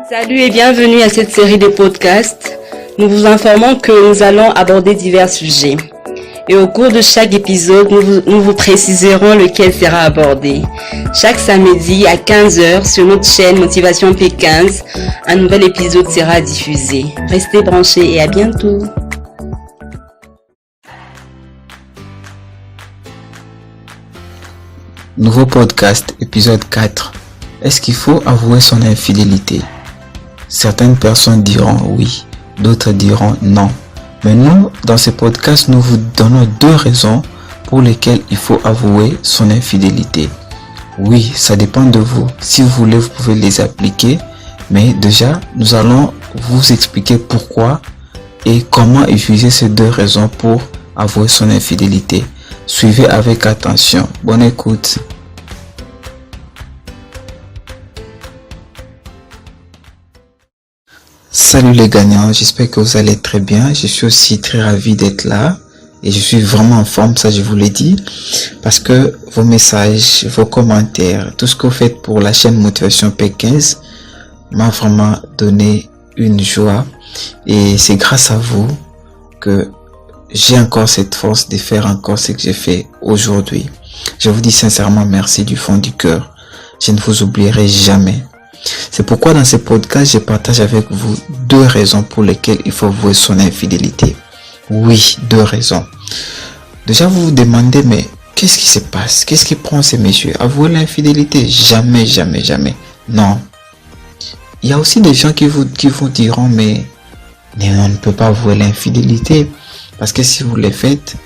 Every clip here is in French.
Salut et bienvenue à cette série de podcasts. Nous vous informons que nous allons aborder divers sujets. Et au cours de chaque épisode, nous vous préciserons lequel sera abordé. Chaque samedi à 15h sur notre chaîne Motivation P15, un nouvel épisode sera diffusé. Restez branchés et à bientôt. Nouveau podcast, épisode 4. Est-ce qu'il faut avouer son infidélité? Certaines personnes diront oui, d'autres diront non. Mais nous, dans ce podcast, nous vous donnons 2 raisons pour lesquelles il faut avouer son infidélité. Oui, ça dépend de vous. Si vous voulez, vous pouvez les appliquer. Mais déjà, nous allons vous expliquer pourquoi et comment utiliser ces 2 raisons pour avouer son infidélité. Suivez avec attention. Bonne écoute. Salut les gagnants, j'espère que vous allez très bien. Je suis aussi très ravi d'être là et je suis vraiment en forme, ça je vous l'ai dit, parce que vos messages, vos commentaires, tout ce que vous faites pour la chaîne Motivation P15 m'a vraiment donné une joie et c'est grâce à vous que j'ai encore cette force de faire encore ce que j'ai fait aujourd'hui. Je vous dis sincèrement merci du fond du cœur. Je ne vous oublierai jamais. C'est pourquoi dans ce podcast, je partage avec vous 2 raisons pour lesquelles il faut avouer son infidélité. Oui, 2 raisons. Déjà, vous vous demandez, mais qu'est-ce qui se passe? Qu'est-ce qui prend ces messieurs? Avouer l'infidélité? Jamais, jamais, jamais. Non. Il y a aussi des gens qui vous diront, mais on ne peut pas avouer l'infidélité. Parce que si vous le faites,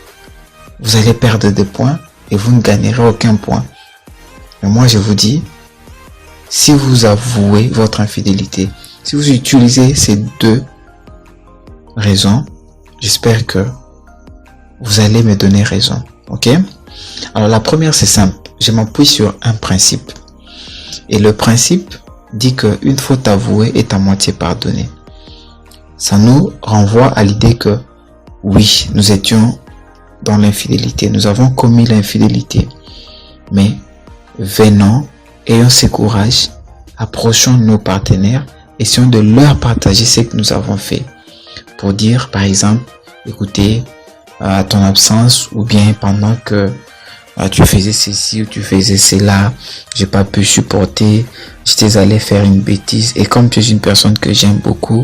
vous allez perdre des points et vous ne gagnerez aucun point. Mais moi, je vous dis, si vous avouez votre infidélité, si vous utilisez ces 2 raisons, j'espère que vous allez me donner raison. Ok? Alors la première, c'est simple. Je m'appuie sur un principe. Et le principe dit qu'une faute avouée est à moitié pardonnée. Ça nous renvoie à l'idée que oui, nous étions dans l'infidélité. Nous avons commis l'infidélité. Mais venons, ayons ce courage, approchons nos partenaires, essayons de leur partager ce que nous avons fait. Pour dire, par exemple, écoutez, à ton absence, ou bien pendant que tu faisais ceci ou tu faisais cela, j'ai pas pu supporter, j'étais allé faire une bêtise, et comme tu es une personne que j'aime beaucoup,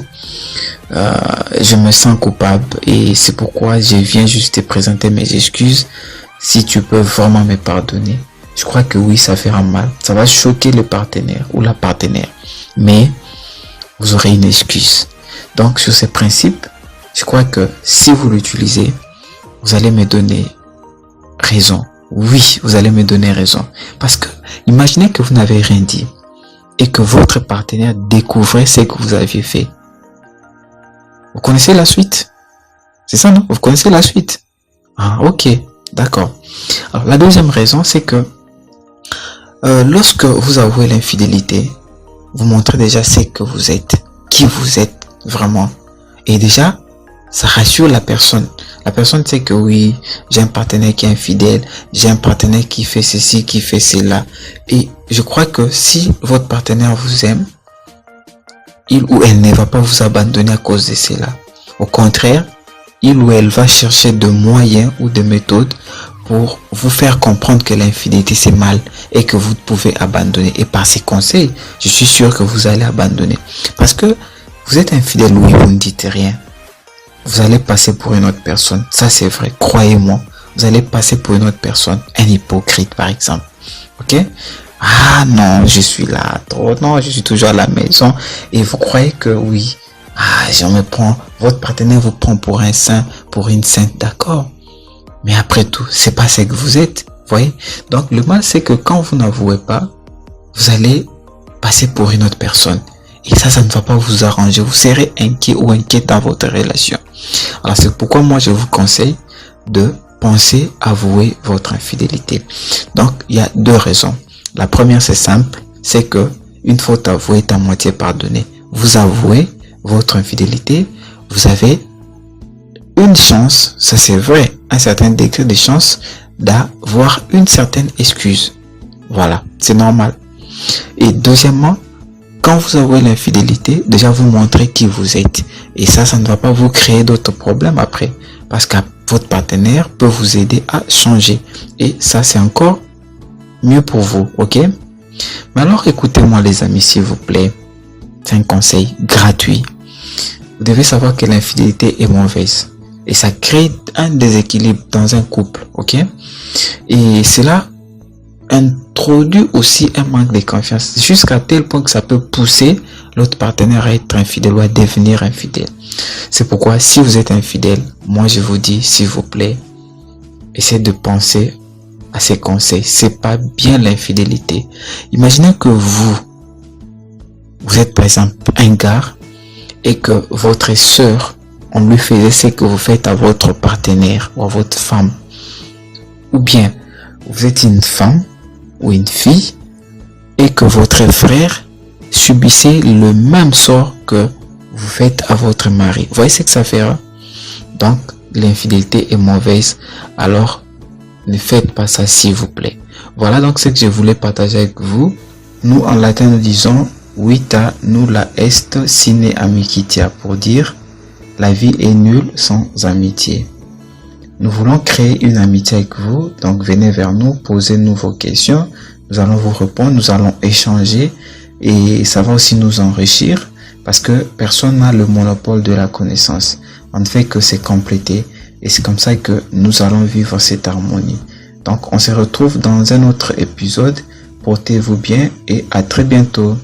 je me sens coupable, et c'est pourquoi je viens juste te présenter mes excuses. Si tu peux vraiment me pardonner. Je crois que oui, ça fera mal. Ça va choquer le partenaire ou la partenaire. Mais vous aurez une excuse. Donc, sur ces principes, je crois que si vous l'utilisez, vous allez me donner raison. Oui, vous allez me donner raison. Parce que, imaginez que vous n'avez rien dit et que votre partenaire découvrait ce que vous aviez fait. Vous connaissez la suite? C'est ça, non? Vous connaissez la suite? Ah, ok. D'accord. Alors, la deuxième raison, c'est que lorsque vous avouez l'infidélité, vous montrez déjà ce que vous êtes, qui vous êtes vraiment. Et déjà, ça rassure la personne. La personne sait que oui, j'ai un partenaire qui est infidèle, j'ai un partenaire qui fait ceci, qui fait cela. Et je crois que si votre partenaire vous aime, il ou elle ne va pas vous abandonner à cause de cela. Au contraire, il ou elle va chercher de moyens ou de méthodes pour vous faire comprendre que l'infidélité c'est mal et que vous pouvez abandonner. Et par ces conseils, je suis sûr que vous allez abandonner. Parce que vous êtes infidèle, oui, vous ne dites rien. Vous allez passer pour une autre personne. Ça c'est vrai, croyez-moi. Vous allez passer pour une autre personne. Un hypocrite par exemple. Ok? Ah non, je suis là. Non, je suis toujours à la maison. Et vous croyez que oui. Ah, votre partenaire vous prend pour un saint, pour une sainte, d'accord. Mais après tout, c'est pas ce que vous êtes, voyez. Donc le mal, c'est que quand vous n'avouez pas, vous allez passer pour une autre personne. Et ça ne va pas vous arranger. Vous serez inquiet ou inquiète dans votre relation. Alors c'est pourquoi moi je vous conseille de penser à avouer votre infidélité. Donc il y a 2 raisons. La première, c'est simple, c'est que une faute avouée est à moitié pardonnée. Vous avouez votre infidélité, vous avez une chance, ça c'est vrai, un certain degré de chance d'avoir une certaine excuse. Voilà, c'est normal. Et deuxièmement, quand vous avouez l'infidélité, déjà vous montrez qui vous êtes. Et ça ne va pas vous créer d'autres problèmes après. Parce que votre partenaire peut vous aider à changer. Et ça, c'est encore mieux pour vous, ok? Mais alors, écoutez-moi les amis, s'il vous plaît. C'est un conseil gratuit. Vous devez savoir que l'infidélité est mauvaise. Et ça crée un déséquilibre dans un couple, ok? Et cela introduit aussi un manque de confiance. Jusqu'à tel point que ça peut pousser l'autre partenaire à être infidèle ou à devenir infidèle. C'est pourquoi si vous êtes infidèle, moi je vous dis, s'il vous plaît, essayez de penser à ces conseils. C'est pas bien l'infidélité. Imaginez que vous êtes par exemple un gars et que votre sœur, on lui faisait ce que vous faites à votre partenaire ou à votre femme. Ou bien, vous êtes une femme ou une fille et que votre frère subissait le même sort que vous faites à votre mari. Vous voyez ce que ça fait, hein? Donc, l'infidélité est mauvaise. Alors, ne faites pas ça, s'il vous plaît. Voilà donc ce que je voulais partager avec vous. Nous, en latin, nous disons vita nulla est sine amicitia, pour dire la vie est nulle sans amitié. Nous voulons créer une amitié avec vous, donc venez vers nous, posez-nous vos questions, nous allons vous répondre, nous allons échanger et ça va aussi nous enrichir parce que personne n'a le monopole de la connaissance. On ne fait que se compléter et c'est comme ça que nous allons vivre cette harmonie. Donc on se retrouve dans un autre épisode, portez-vous bien et à très bientôt.